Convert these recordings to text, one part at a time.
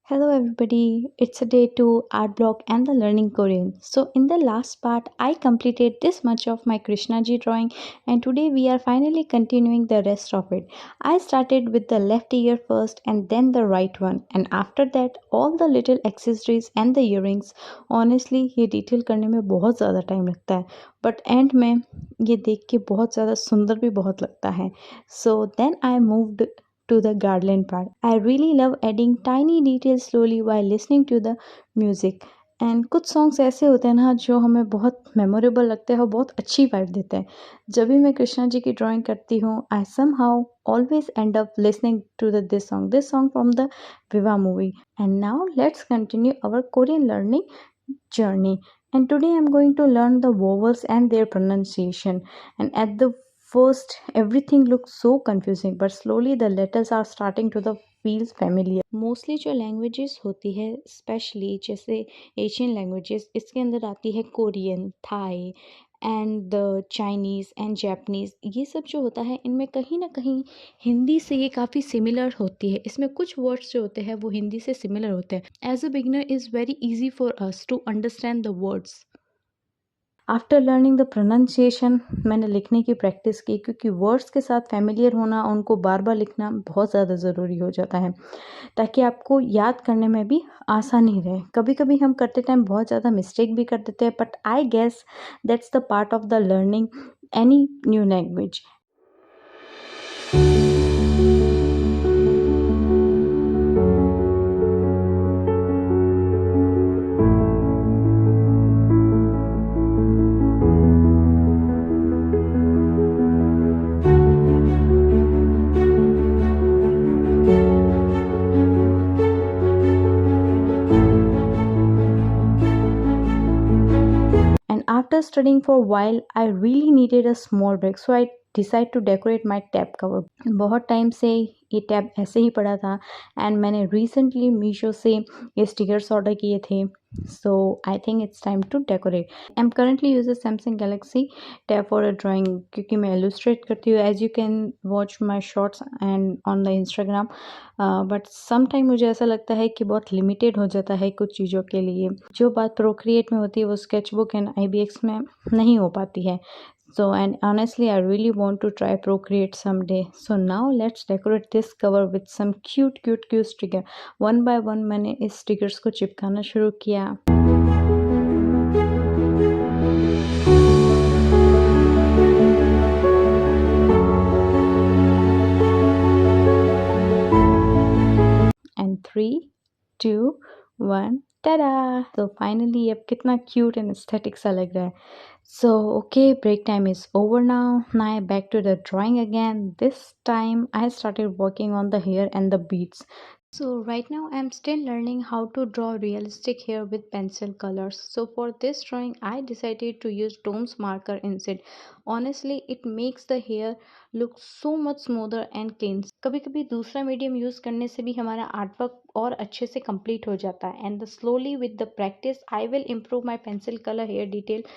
Hello everybody, it's a day 2 art block and the learning Korean. So in the last part I completed this much of my Krishna ji drawing and today we are finally continuing the rest of it. I started with the left ear first and then the right one, and after that all the little accessories and the earrings. Honestly ये detail करने में बहुत ज़्यादा time लगता है but and में ये देख के बहुत ज़्यादा सुंदर भी बहुत लगता है. So then I moved to the garland part. I really love adding tiny details slowly while listening to the music. And कुछ सॉन्ग्स ऐसे होते हैं ना जो हमें बहुत मेमोरेबल लगते हैं और बहुत अच्छी वाइब देते हैं. जब भी मैं कृष्णा जी की ड्राइंग करती हूँ I somehow always end up listening to this song from the Vivah movie. And now let's continue our Korean learning journey. And today I'm going to learn the vowels and their pronunciation. And at the first, everything looks so confusing, but slowly the letters are starting to the feels familiar. Mostly जो languages होती है specially जैसे Asian languages इसके अंदर आती है Korean, Thai and the Chinese and Japanese. ये सब जो होता है इनमें कहीं ना कहीं हिंदी से ये काफ़ी सिमिलर होती है. इसमें कुछ वर्ड्स जो होते हैं वो हिंदी से सिमिलर होते हैं. As a beginner is very easy for us to understand the words. After learning the pronunciation मैंने लिखने की प्रैक्टिस की क्योंकि वर्ड्स के साथ फैमिलियर होना और उनको बार बार लिखना बहुत ज़्यादा ज़रूरी हो जाता है ताकि आपको याद करने में भी आसानी रहे. कभी कभी हम करते टाइम बहुत ज़्यादा मिस्टेक भी कर देते हैं but I guess that's the part of the learning any new language. And after studying for a while, I really needed a small break. So I decided to decorate my tab cover. बहुत time से ये tab ऐसे ही पड़ा था and मैंने recently Meesho से ये stickers order किए थे. So I think it's time to decorate. I am currently use Samsung Galaxy tab for a drawing क्योंकि मैं इलस्ट्रेट करती हूँ as you can watch my shorts and on the Instagram. But some time मुझे ऐसा लगता है कि बहुत लिमिटेड हो जाता है कुछ चीज़ों के लिए. जो बात प्रोक्रिएट में होती है वो स्केचबुक एंड IBX में नहीं हो पाती है. So, and honestly, I really want to try Procreate someday. So now let's decorate this cover with some cute sticker. One by one मैंने इस stickers को चिपकाना शुरू किया. And 3, 2, 1, tada! So finally अब कितना cute and aesthetic सा लग रहा है. So okay, break time is over now. Now back to the drawing again. This time I started working on the hair and the beads. So right now I'm still learning how to draw realistic hair with pencil colors. So for this drawing I decided to use Dome's marker instead. Honestly it makes the hair look so much smoother and clean. कभी कभी दूसरा medium use करने से भी हमारा art work और अच्छे से कंप्लीट हो जाता है. And slowly with the practice I will improve my pencil color hair detail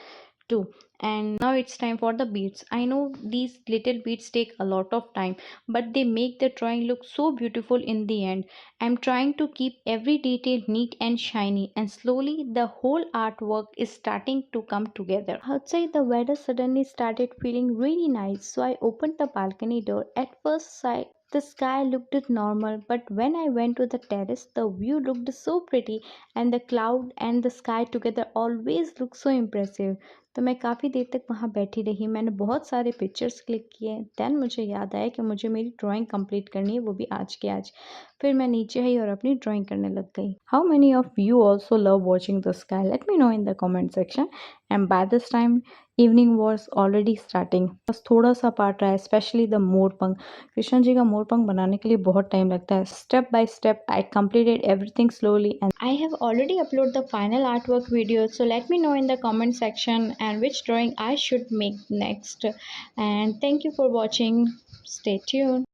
too. And now it's time for the beads. I know these little beads take a lot of time but they make the drawing look so beautiful in the end. I'm trying to keep every detail neat and shiny, and slowly the whole artwork is starting to come together. Outside the weather suddenly started feeling really nice, so I opened the balcony door. At first sight the sky looked normal, but when I went to the terrace, the view looked so pretty, and the cloud and the sky together always look so impressive. तो मैं काफ़ी देर तक वहाँ बैठी रही. मैंने बहुत सारे पिक्चर्स क्लिक किए. देन मुझे याद आया कि मुझे मेरी ड्राइंग कंप्लीट करनी है, वो भी आज के आज. फिर मैं नीचे आई और अपनी ड्राइंग करने लग गई. How many of you also love watching the sky? Let me know in the comment section. And by this time evening was already starting. बस थोड़ा सा पार्ट रहा है, स्पेशली द मोर पंख. कृष्ण जी का मोर पंख बनाने के लिए बहुत टाइम लगता है. Step by step I completed everything slowly, and I have already uploaded the final artwork video. So let me know in the comment section and which drawing I should make next. And thank you for watching. Stay tuned.